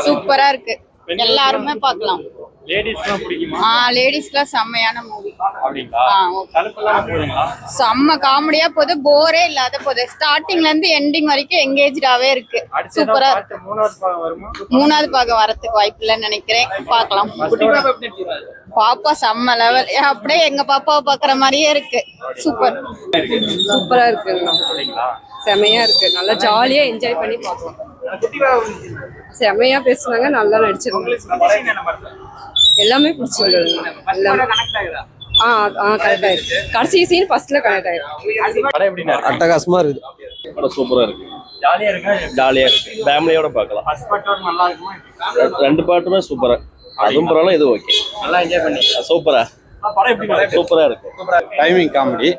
சூப்பரா இருக்கு. எல்லாருமே பார்க்கலாம். லேடிஸ்லாம் பிடிக்குமா? லேடிஸ்லாம் செம்மையான மூவி. அப்படிங்களா? கலப்பெல்லாம் போடுங்களா? செம்ம காமெடியா போகுது, போரே இல்லாத போகுது. ஸ்டார்டிங்ல இருந்து எண்டிங் வரைக்கும் எங்கேஜாவே இருக்கு. சூப்பரா இருக்கு. மூணாவது பாகம் வருமா? மூணாவது பாகம் வரதுக்கு வாய்ப்பு இல்லைன்னு நினைக்கிறேன். பார்க்கலாம். பாப்பா செம்ம லெவல், அப்படியே எங்க பாப்பாவை பாக்குற மாதிரியே இருக்கு. சூப்பர் சூப்பரா இருக்கு, செமையா இருக்கு. நல்லா ஜாலியா என்ஜாய் பண்ணி பார்க்கலாம். செமையா பேசுனாங்க, நல்லா நடிச்சிருக்காங்க. எல்லாமே பிடிச்சிருந்தது. கரெக்டா இருக்கு. கடைசி சீன் ஃபர்ஸ்ட்ல கரெக்ட் ஆயிடும். அட்டகாசமா இருக்கு. படம் சூப்பரா இருக்கு. ஜாலியா இருக்கா? ஜாலியா இருக்கு. ஃபேமிலியோட பார்க்கலாம். ஃபர்ஸ்ட் பார்ட் நல்லா இருக்குமா? ரெண்டு பாட்டுமே சூப்பரா. அதுவும் பரவாயில்ல, இது ஓகே. நல்லா என்ஜாய் பண்ணி சூப்பரா. படம் எப்படி இருக்கு? சூப்பரா இருக்கு. டைமிங் காமெடி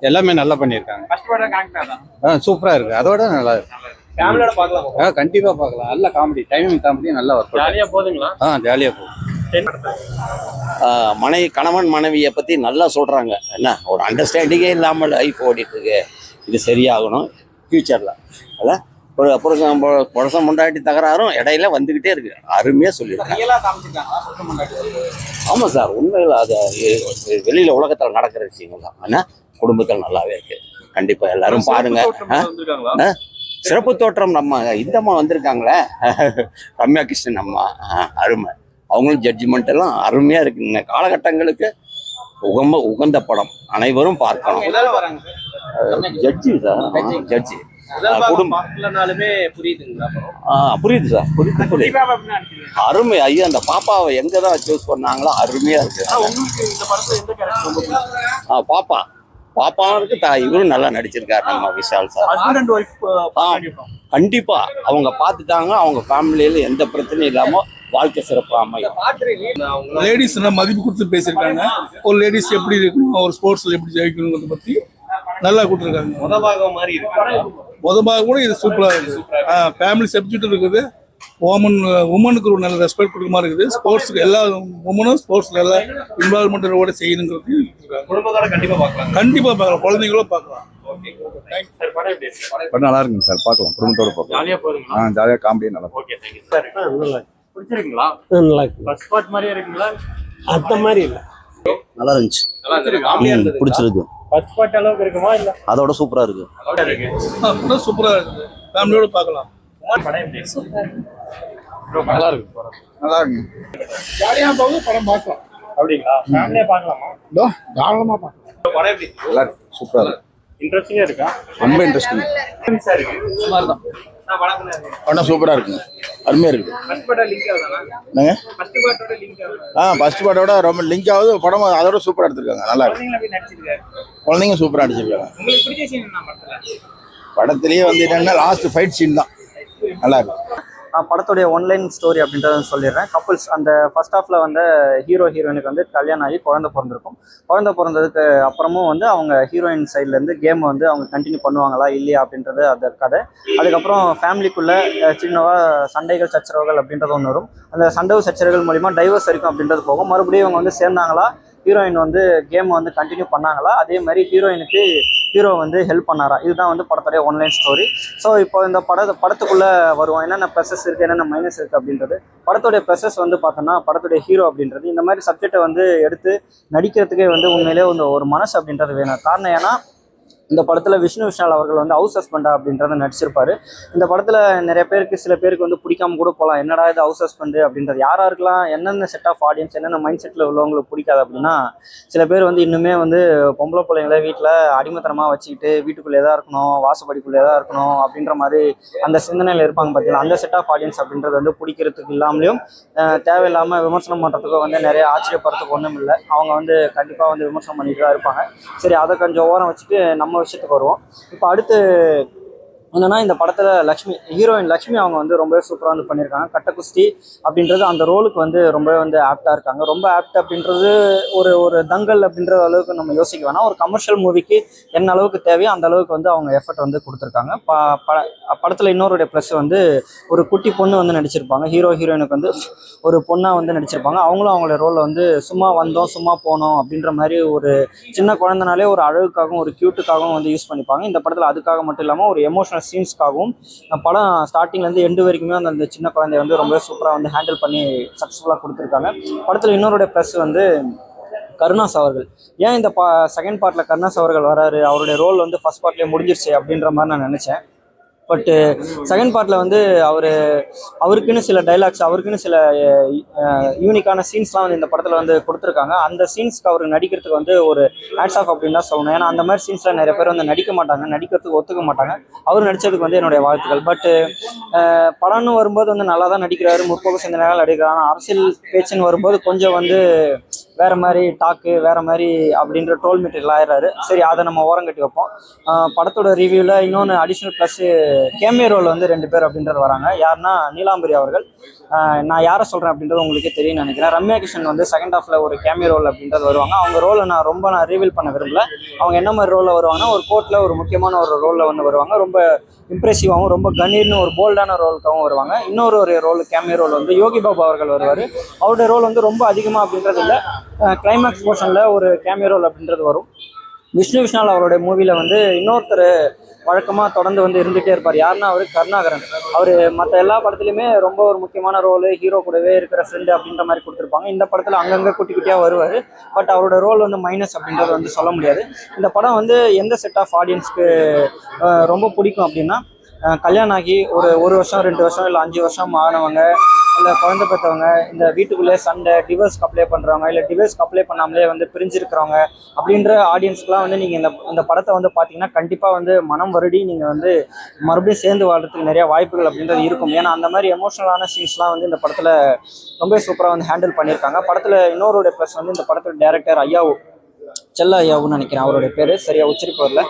எல்லாமே நல்லா பண்ணியிருக்காங்க. ஃபர்ஸ்ட் பார்ட் கரெக்ட்டா தான். சூப்பரா இருக்கு. அதோட நல்லா இருக்கு. ஃபேமிலியோட பார்க்கலாம். கண்டிப்பா பார்க்கலாம். நல்ல காமெடி, டைமிங் காமெடி நல்லா ஒர்க். ஜாலியா போகுதுங்களா? ஜாலியா போகுது. கணவன் மனைவியை பற்றி நல்லா சொல்கிறாங்க. என்ன ஒரு அண்டர்ஸ்டாண்டிங்கே இல்லாமல் லைஃப் ஓடிட்டு இருக்கு. இது சரியாகணும் ஃப்யூச்சரில். அதான் ஒரு புருஷன் முண்டாட்டி தகராறும் இடையில வந்துக்கிட்டே இருக்கு. அருமையாக சொல்லியிருக்காங்க. ஆமாம் சார், உண்மையில் அது வெளியில் உலகத்தில் நடக்கிற விஷயங்கள் தான். ஆனால் குடும்பத்தில் நல்லாவே இருக்கு. கண்டிப்பாக எல்லாரும் பாருங்க. சிறப்பு தோற்றம் நம்ம இந்தம்மா வந்திருக்காங்களே, ரம்யா கிருஷ்ணன் அம்மா, அருமை. அவங்களும் ஜட்ஜ்மெண்ட் எல்லாம் அருமையா இருக்கு. இந்த காலகட்டங்களுக்கு உகந்த படம், அனைவரும் பார்க்கணும். ஜட்ஜி சார், ஜட்ஜி புரியுது சார், புரியுது. அருமை ஐயா. அந்த பாப்பாவை எங்கதான் சூஸ் பண்ணாங்களோ அருமையா இருக்கு. பாப்பாவுக்கு இவரும் நல்லா நடிச்சிருக்காரு நம்ம விஷால் சார். கண்டிப்பா அவங்க பார்த்துட்டாங்க. அவங்க ஃபேமிலியில எந்த பிரச்சனையும் இல்லாம வாழ்க்கை சிறப்பாக அமையும். லேடிஸ் மதிப்பு கொடுத்து பேசியிருக்காங்க. ஒரு லேடிஸ் எப்படி இருக்கணும், ஒரு ஸ்போர்ட்ஸ்ல எப்படி ஜெயிக்கணுங்கிறத பத்தி நல்லா கொடுத்துருக்காங்க. முத பாகம் கூட இது சூப்பரா இருக்குது. ஃபேமிலி சப்ஜெக்ட் இருக்குது. உமனுக்கு ஒரு நல்ல ரெஸ்பெக்ட் கொடுக்குற மாதிரி இருக்குது. ஸ்போர்ட்ஸுக்கு எல்லா உமனும் ஸ்போர்ட்ஸ்ல எல்லா இன்வால்மெண்டோட செய்யணுங்கிறது கண்டிப்பா பார்க்கலாம். குழந்தைங்களும் பார்க்கலாம். படம் நல்லா இருக்குங்க சார், பார்க்கலாம். குடும்பத்தோட பார்க்கலாம். ஜாலியா காமெடி நல்லா. பிடிச்சிருக்குங்களா? நல்லா இருக்கு. ஃபர்ஸ்ட் பார்ட் மாதிரியே இருக்குங்களா? அந்த மாதிரி இல்ல, நல்லா இருந்துச்சு. பிடிச்சிருக்கு. ஃபர்ஸ்ட் பார்ட் அளவுக்கு இருக்குமா இல்ல அதோட சூப்பரா இருக்கு? சூப்பரா இருக்கு. ஃபேமிலியோட பார்க்கலாம். நல்லா இருக்கு. நல்லா இருக்கு. ஜாலியா போகுது. படம் பார்க்கலாம். அப்படிங்களா? ஃபேமிலியா பார்க்கலாமா? தாராளமா பார்க்கலாம். படம் எப்படி? நல்லா இருக்கு. சூப்பரா இருக்கு. இன்ட்ரெஸ்டிங்கா இருக்கா? ரொம்ப இன்ட்ரெஸ்டிங். சுமார் தான். படம் சூப்பரா இருக்கு. அருமையா இருக்கு. ஃபர்ஸ்ட் பார்ட் லிங்க் ஆகுதா? என்னங்க? ஃபர்ஸ்ட் பார்ட்டோட லிங்க் ஆகுதா? ஃபர்ஸ்ட் பார்ட்டோட ரொம்ப லிங்க் ஆகுது. படம் அதோட சூப்பரா எடுத்திருக்காங்க. நல்லா இருக்கு. குழந்தைங்க எப்படி நடிச்சிருக்காரு? குழந்தைங்க சூப்பரா நடிச்சிருக்காங்க. உங்களுக்கு பிடிச்ச சீன் என்ன படத்துல? படத்திலேயே வந்து என்னன்னா லாஸ்ட் ஃபைட் சீன் தான் நல்லா இருக்கு. படத்துடைய ஒன்லைன் ஸ்டோரி அப்படின்றத சொல்லிடுறேன். கப்புள்ஸ் அந்த ஃபர்ஸ்ட் ஹாஃப்ல வந்து ஹீரோயினுக்கு வந்து கல்யாணம் ஆகி குழந்தை பிறந்திருக்கும். குழந்தை பிறந்ததுக்கு அப்புறமும் வந்து அவங்க ஹீரோயின் சைட்லேருந்து கேம் வந்து அவங்க கண்டினியூ பண்ணுவாங்களா இல்லையா அப்படின்றது அந்த கதை. அதுக்கப்புறம் ஃபேமிலிக்குள்ளே சின்னவாக சண்டைகள் சச்சரவுகள் அப்படின்றது ஒன்று வரும். அந்த சண்டை சச்சரவுகள் மூலிமா டைவர்ஸ் வரைக்கும் அப்படின்றது போகும். மறுபடியும் அவங்க வந்து சேர்ந்தாங்களா, ஹீரோயின் வந்து கேம் வந்து கண்டினியூ பண்ணாங்களா, அதே மாதிரி ஹீரோயினுக்கு ஹீரோ வந்து ஹெல்ப் பண்ணாரா, இதுதான் வந்து படத்துடைய ஒன்லைன் ஸ்டோரி. ஸோ இப்போ இந்த படத்துக்குள்ளே வருவோம். என்னென்ன ப்ளஸஸ் இருக்குது, என்னென்ன மைனஸ் இருக்குது அப்படின்றது. படத்துடைய ப்ளஸஸ் வந்து பார்த்தோன்னா, படத்துடைய ஹீரோ அப்படின்றது இந்த மாதிரி சப்ஜெக்டை வந்து எடுத்து நடிக்கிறதுக்கே வந்து உண்மையிலே ஒரு மனசு அப்படின்றது வேணும். காரணம் ஏன்னா இந்த படத்தில் விஷ்ணு விஷால் அவர்கள் வந்து ஹவுஸ் ஹஸ்பண்டா அப்படின்றத நடிச்சிருப்பாரு. இந்த படத்தில் நிறைய பேருக்கு, சில பேருக்கு வந்து பிடிக்காம கூட போகலாம். என்னடா இது ஹவுஸ் ஹஸ்பண்டு அப்படின்றது. யாராருக்கெல்லாம் என்னென்ன செட் ஆஃப் ஆடியன்ஸ், என்னென்ன மைண்ட் செட்டில் உள்ளவங்களுக்கு பிடிக்காது அப்படின்னா, சில பேர் வந்து இன்னுமே வந்து பொம்பளை பிள்ளைங்கள வீட்டில் அடிமைத்தனமாக வச்சுக்கிட்டு வீட்டுக்குள்ளே தான் இருக்கணும், வாசப்படிக்குள்ளே தான் இருக்கணும் அப்படின்ற மாதிரி அந்த சிந்தனையில் இருப்பாங்க. பார்த்தீங்கன்னா அந்த செட் ஆஃப் ஆடியன்ஸ் அப்படின்றது வந்து பிடிக்கிறதுக்கு இல்லாமலையும் தேவையில்லாமல் விமர்சனம் பண்ணுறதுக்கும் வந்து நிறைய ஆச்சரியப்படுறதுக்கு ஒன்றும் இல்லை. அவங்க வந்து கண்டிப்பாக வந்து விமர்சனம் பண்ணிட்டு தான் இருப்பாங்க. சரி, அதை கொஞ்சம் ஓரம் வச்சுட்டு நம்ம விஷயத்துக்கு வருவோம். இப்போ அடுத்து என்னன்னா, இந்த படத்தில் ஹீரோயின் லக்ஷ்மி அவங்க வந்து ரொம்பவே சூப்பராக வந்து பண்ணியிருக்காங்க. கட்டக்குஸ்தி அப்படின்றது அந்த ரோலுக்கு வந்து ரொம்பவே வந்து ஆப்டாக இருக்காங்க. ரொம்ப ஆப்ட் அப்படின்றது ஒரு தங்கல் அப்படின்ற அளவுக்கு நம்ம யோசிக்க வேணாம். ஒரு கமர்ஷியல் மூவிக்கு என்ன அளவுக்கு தேவையோ அந்த அளவுக்கு வந்து அவங்க எஃபர்ட் வந்து கொடுத்துருக்காங்க. படத்தில் இன்னொருடைய ப்ளஸ் வந்து ஒரு குட்டி பொண்ணு வந்து நடிச்சிருப்பாங்க. ஹீரோயினுக்கு வந்து ஒரு பொண்ணாக வந்து நடிச்சிருப்பாங்க. அவங்களும் அவங்களோட ரோலில் வந்து சும்மா வந்தோம் சும்மா போனோம் அப்படின்ற மாதிரி ஒரு சின்ன குழந்தைனாலே ஒரு அழகுக்காகவும் ஒரு க்யூட்டுக்காகவும் வந்து யூஸ் பண்ணிப்பாங்க. இந்த படத்தில் அதுக்காக மட்டும் இல்லாமல் ஒரு எமோஷனல் சீன்ஸ்க்காகவும் படம் ஸ்டார்டிங்லேருந்து எண்டு வரைக்குமே அந்த சின்ன குழந்தைய வந்து ரொம்ப சூப்பராக வந்து ஹேண்டில் பண்ணி சக்ஸஸ்ஃபுல்லாக கொடுத்துருக்காங்க. படத்தில் இன்னொருடைய ப்ளஸ் வந்து கருணாஸ் அவர்கள். ஏன் இந்த செகண்ட் பார்ட்டில் கருணாஸ் அவர்கள் வராரு, அவருடைய ரோல் வந்து ஃபர்ஸ்ட் பார்ட்லேயே முடிஞ்சிருச்சு அப்படின்ற மாதிரி நான் நினச்சேன். பட்டு செகண்ட் பார்ட்டில் வந்து அவருக்குன்னு சில டைலாக்ஸ், அவருக்குன்னு சில யூனிக்கான சீன்ஸ்லாம் வந்து இந்த படத்தில் வந்து கொடுத்துருக்காங்க. அந்த சீன்ஸ்க்கு அவர் நடிக்கிறதுக்கு வந்து ஒரு ஹேட்ஸ் ஆஃப் அப்படின்னு தான் சொல்லணும். ஏன்னா அந்த மாதிரி சீன்ஸில் நிறைய பேர் வந்து நடிக்க மாட்டாங்க, நடிக்கிறதுக்கு ஒத்துக்க மாட்டாங்க. அவர் நடித்ததுக்கு வந்து என்னுடைய வாழ்த்துக்கள். பட்டு படம்னு வரும்போது வந்து நல்லா தான் நடிக்கிறாரு, முற்போக்கு சிந்தனைகள் நடிக்கிறாரு. ஆனால் அரசியல் பேச்சுன்னு வரும்போது கொஞ்சம் வந்து வேறு மாதிரி டாக்கு, வேறு மாதிரி அப்படின்ற ட்ரோல் மெட்டீரியல் ஆயிடுறாரு. சரி, அதை நம்ம ஓரம் கட்டி வைப்போம். படத்தோட ரிவ்யூவில் இன்னொன்று அடிஷ்னல் ப்ளஸ்ஸு கேமியோ ரோல் வந்து 2 பேர் அப்படின்றது வராங்க. யாருன்னா நீலாம்பரி அவர்கள். நான் யாரை சொல்கிறேன் அப்படின்றது உங்களுக்கே தெரியும் நினைக்கிறேன். ரம்யா கிருஷ்ணன் வந்து செகண்ட் ஹாஃபில் ஒரு கேமியோ ரோல் அப்படின்றது வருவாங்க. அவங்க ரோலை நான் ரிவீல் பண்ண விரும்பல. அவங்க என்ன மாதிரி ரோலில் வருவாங்கன்னா, ஒரு கோர்ட்டில் ஒரு முக்கியமான ஒரு ரோலில் வந்து வருவாங்க. ரொம்ப இம்ப்ரெசிவாகவும் ரொம்ப கணீர்னு ஒரு போல்டான ரோலுக்காகவும் வருவாங்க. ஒரு ரோல் கேமியோ ரோல் வந்து யோகி பாபு அவர்கள் வருவார். அவருடைய ரோல் வந்து ரொம்ப அதிகமாக அப்படின்றது இல்லை, கிளைமேக்ஸ் போர்ஷனில் ஒரு கேமியோ ரோல் அப்படின்றது வரும். விஷ்ணு விஷால் அவருடைய மூவியில் வந்து இன்னொருத்தர் வழக்கமாக தொடர்ந்து வந்து இருந்துகிட்டே இருப்பார். யாருன்னா அவர் கருணாகரன். அவர் மற்ற எல்லா படத்துலையுமே ரொம்ப ஒரு முக்கியமான ரோல், ஹீரோ கூடவே இருக்கிற ஃப்ரெண்டு அப்படின்ற மாதிரி கொடுத்துருப்பாங்க. இந்த படத்தில் அங்கங்கே குட்டி குட்டியாக வருவார். பட் அவரோட ரோல் வந்து மைனஸ் அப்படின்றது வந்து சொல்ல முடியாது. இந்த படம் வந்து எந்த செட் ஆஃப் ஆடியன்ஸ்க்கு ரொம்ப பிடிக்கும் அப்படின்னா, கல்யாணம் ஆகி ஒரு வருஷம் 2 வருஷம் இல்லை 5 வருஷம் ஆனவங்க, இல்லை குழந்தை பெற்றவங்க, இந்த வீட்டுக்குள்ளே சண்டை, டிவோர்ஸ்க்கு அப்ளை பண்ணுறவங்க, இல்லை டிவோர்ஸ்க்கு அப்ளை பண்ணாமலே வந்து பிரிஞ்சிருக்கிறவங்க அப்படின்ற ஆடியன்ஸ்க்குலாம் வந்து நீங்கள் இந்த படத்தை வந்து பார்த்தீங்கன்னா கண்டிப்பாக வந்து மனம் வருடி நீங்கள் வந்து மறுபடியும் சேர்ந்து வாழ்றதுக்கு நிறைய வாய்ப்புகள் அப்படின்றது இருக்கும். ஏன்னா அந்த மாதிரி எமோஷனலான சீன்ஸ்லாம் வந்து இந்த படத்தில் ரொம்ப சூப்பராக வந்து ஹேண்டில் பண்ணியிருக்காங்க. படத்தில் இன்னொரு ப்ளஸ் வந்து இந்த படத்தோட டைரக்டர் ஐயாவு, செல்ல ஐயாவுன்னு நினைக்கிறேன் அவருடைய பேர், சரியாக உச்சரிப்பு வரல.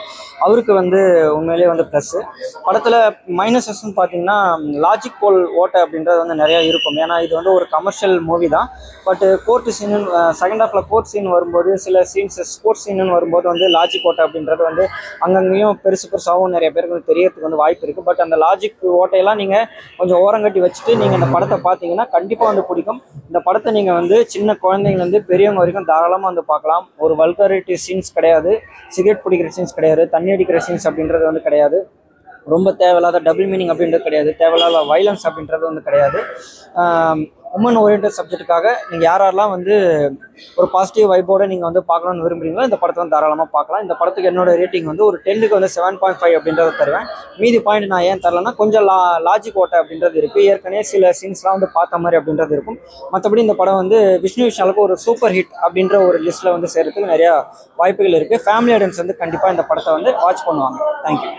அவருக்கு வந்து உண்மையிலேயே வந்து ப்ளஸ்ஸு. படத்தில் மைனஸஸ்ன்னு பார்த்தீங்கன்னா லாஜிக் போல் ஓட்டை அப்படின்றது வந்து நிறையா இருக்கும். ஏன்னா இது வந்து ஒரு கமர்ஷியல் மூவி தான். பட்டு கோர்ட் சீனு, செகண்ட் ஹாஃபில் கோர்ட் சீன் வரும்போது, சில சீன்ஸ் ஸ்போர்ட்ஸ் சீனுன்னு வரும்போது வந்து லாஜிக் ஓட்டை அப்படின்றது வந்து அங்கங்கேயும் பெருசாகவும் நிறைய பேருக்கு வந்து தெரியறதுக்கு வந்து வாய்ப்பு இருக்குது. பட் அந்த லாஜிக் ஓட்டையெல்லாம் நீங்கள் கொஞ்சம் ஓரங்கட்டி வச்சுட்டு நீங்கள் இந்த படத்தை பார்த்தீங்கன்னா கண்டிப்பாக வந்து பிடிக்கும். இந்த படத்தை நீங்கள் வந்து சின்ன குழந்தைங்கலேருந்து பெரியவங்க வரைக்கும் தாராளமாக வந்து பார்க்கலாம். ஒரு வல்கரிட்டி சீன்ஸ் கிடையாது, சிகரெட் பிடிக்கிற சீன்ஸ் கிடையாது, தண்ணி அடிக்கிற சீன்ஸ் அப்படின்றது வந்து கிடையாது, ரொம்ப தேவையில்லாத டபுள் மீனிங் அப்படின்றது கிடையாது, தேவையில்லாத வைலன்ஸ் அப்படின்றது வந்து கிடையாது. உமன் ஓரியன்டட் சப்ஜெக்ட்டுக்காக நீங்கள் யாரெல்லாம் வந்து ஒரு பாசிட்டிவ் வைப்போடு நீங்கள் வந்து பார்க்கணுன்னு விரும்புகிறீங்களோ இந்த படத்தை வந்து தாராளமாக பார்க்கலாம். இந்த படத்துக்கு என்னோட ரேட்டிங் வந்து ஒரு 10க்கு வந்து 7.5 அப்படின்றத தருவேன். மீதி பாயிண்ட் நான் ஏன் தரலன்னா, கொஞ்சம் லாஜிக் ஓட்டை அப்படின்றது இருக்குது. ஏற்கனவே சில சீன்ஸ்லாம் வந்து பார்த்த மாதிரி அப்படின்றது இருக்கும். மற்றபடி இந்த படம் வந்து விஷ்ணு விஷாலுக்கு ஒரு சூப்பர் ஹிட் அப்படின்ற ஒரு லிஸ்ட்டில் வந்து சேர்கிறதுக்கு நிறையா வாய்ப்புகள் இருக்குது. ஃபேமிலி ஆடியன்ஸ் வந்து கண்டிப்பாக இந்த படத்தை வந்து வாட்ச் பண்ணுவாங்க. தேங்க்யூ.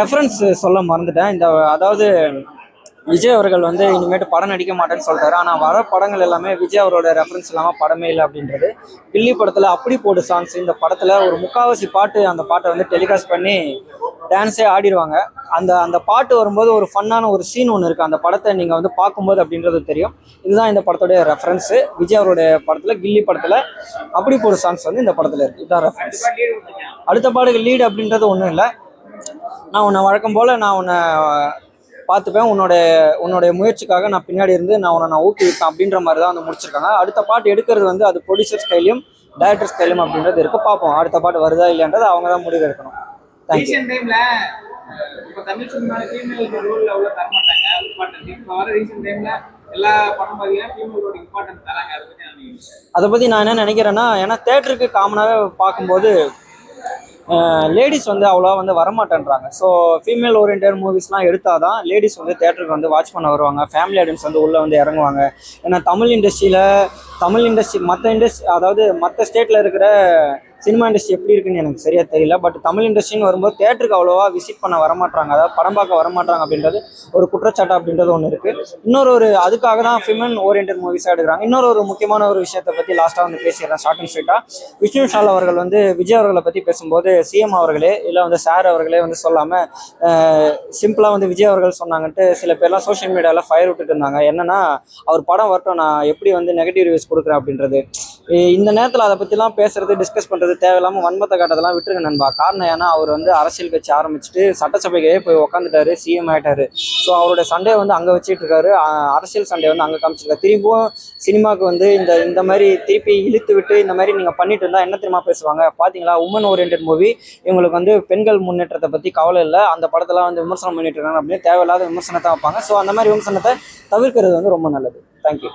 ரெஃபரன்ஸ் சொல்ல மறந்துட்டேன். அதாவது விஜய் அவர்கள் வந்து இனிமேட்டு படம் நடிக்க மாட்டேன்னு சொல்கிறாரு. ஆனால் வர படங்கள் எல்லாமே விஜய் அவரோட ரெஃபரன்ஸ் இல்லாமல் படமே இல்லை அப்படின்றது. கில்லி படத்தில் அப்படி போடு சாங்ஸ், இந்த படத்தில் ஒரு 3/4 பாட்டு, அந்த பாட்டை வந்து டெலிகாஸ்ட் பண்ணி டான்ஸே ஆடிடுவாங்க. அந்த பாட்டு வரும்போது ஒரு ஃபன்னான ஒரு சீன் ஒன்று இருக்குது. அந்த படத்தை நீங்கள் வந்து பார்க்கும்போது அப்படின்றது தெரியும். இதுதான் இந்த படத்தோடைய ரெஃபரன்ஸு. விஜய் அவருடைய படத்தில், கில்லி படத்தில் அப்படி போடு சாங்ஸ் வந்து இந்த படத்தில் இருக்குது. இதுதான் ரெஃபரன்ஸ். அடுத்த பாட்டுக்கு லீடு அப்படின்றது ஒன்றும் இல்லை. நான் உன்னை வழக்கம் போல் நான் உன்னை பார்த்துப்பேன், உன்னோடைய முயற்சிக்காக நான் பின்னாடி இருந்து நான் ஊக்குவிப்பேன் அப்படின்ற மாதிரி தான் வந்து முடிச்சிருக்காங்க. அடுத்த பாட்டு எடுக்கிறது வந்து அது ப்ரொடியூசர் ஸ்டைலையும் டைரக்டர் ஸ்டைலும் அப்படின்றது இருக்குது. பார்ப்போம் அடுத்த பாட்டு வருதா இல்லைன்றது அவங்க தான் முடிவு எடுக்கணும். தேங்க்யூ. அதை பற்றி நான் என்ன நினைக்கிறேன்னா, ஏன்னா தேட்டருக்கு காமனாகவே பார்க்கும்போது லேடிஸ் வந்து அவ்வளோவா வந்து வரமாட்டேன்றாங்க. ஸோ ஃபீமேல் ஓரியன்டட் மூவிஸ்லாம் எடுத்தால் தான் லேடிஸ் வந்து தேட்டருக்கு வந்து வாட்ச் பண்ண வருவாங்க, ஃபேமிலி ஆடியன்ஸ் வந்து உள்ளே வந்து இறங்குவாங்க. ஏன்னா தமிழ் இண்டஸ்ட்ரி மற்ற ஸ்டேட்டில் இருக்கிற சினிமா இண்டஸ்ட்ரி எப்படி இருக்குன்னு எனக்கு சரியாக தெரியல. பட் தமிழ் இண்டஸ்ட்ரின்னு வரும்போது தேட்டருக்கு அவ்வளோவா விசிட் பண்ண வரமாட்டாங்க, அதாவது படம் பார்க்க வரமாட்டாங்க அப்படின்றது ஒரு குற்றச்சாட்டு அப்படின்றது ஒன்று இருக்குது. அதுக்காக தான் ஃபிமன் ஓரியன்டட் மூவிஸாக எடுக்கிறாங்க. ஒரு முக்கியமான ஒரு விஷயத்தை பற்றி லாஸ்ட்டாக வந்து பேசிடுறேன் ஷார்ட் அண்ட் ஸ்வீட்டாக. விஷ்ணு விஷால் அவர்கள் வந்து விஜய் அவர்களை பற்றி பேசும்போது சிஎம் அவர்களே இல்லை வந்து சார் அவர்களே வந்து சொல்லாமல் சிம்பிளாக வந்து விஜய் அவர்கள் சொன்னாங்கன்ட்டு சில பேர்லாம் சோஷியல் மீடியாவில் ஃபயர் விட்டுட்டு இருந்தாங்க. என்னன்னா, அவர் படம் வரட்டும், நான் எப்படி வந்து நெகட்டிவ் ரிவ்யூஸ் கொடுக்குறேன் அப்படின்றது. இந்த நேரத்தில் அதை பற்றிலாம் பேசுறது டிஸ்கஸ் பண்ணுறது தேவையில்லாமல் வன்மத்தை காட்டுறதெல்லாம் விட்டுருங்க நண்பா. காரணம் ஏன்னா அவர் வந்து அரசியல் கட்சி ஆரம்பிச்சுட்டு சட்டசபைக்கே போய் உக்காந்துட்டாரு, சிஎம் ஆகிட்டாரு. ஸோ அவரோட சண்டையை வந்து அங்கே வச்சுட்டு இருக்காரு, அரசியல் சண்டையை வந்து அங்கே காமிச்சிருக்காரு. திரும்பவும் சினிமாவுக்கு வந்து இந்த மாதிரி திருப்பி இழுத்து விட்டு இந்த மாதிரி நீங்கள் பண்ணிட்டு இருந்தால் என்ன தெரியுமா பேசுவாங்க, பார்த்தீங்களா உமன் ஓரியன்ட் மூவி, இவங்களுக்கு வந்து பெண்கள் முன்னேற்றத்தை பற்றி கவலை இல்லை, அந்த படத்தெல்லாம் வந்து விமர்சனம் பண்ணிட்டு இருக்காங்க அப்படின்னு தேவையில்லாத விமர்சனத்தை வைப்பாங்க. ஸோ அந்த மாதிரி விமர்சனத்தை தவிர்க்கிறது வந்து ரொம்ப நல்லது. தேங்க்யூ.